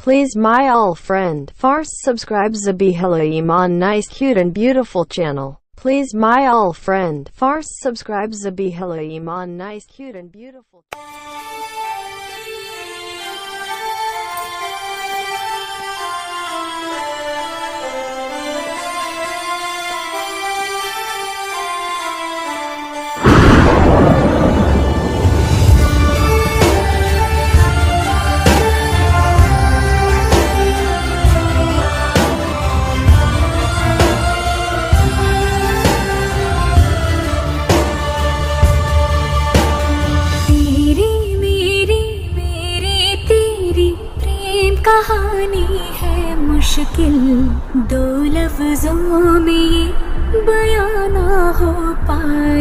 Please my all friend first subscribe Zabihila Iman nice cute and beautiful channel. Please my all friend first subscribe Zabihila Iman nice cute and beautiful. कहानी है मुश्किल दो लफ्जों में ये बयां ना हो पाए।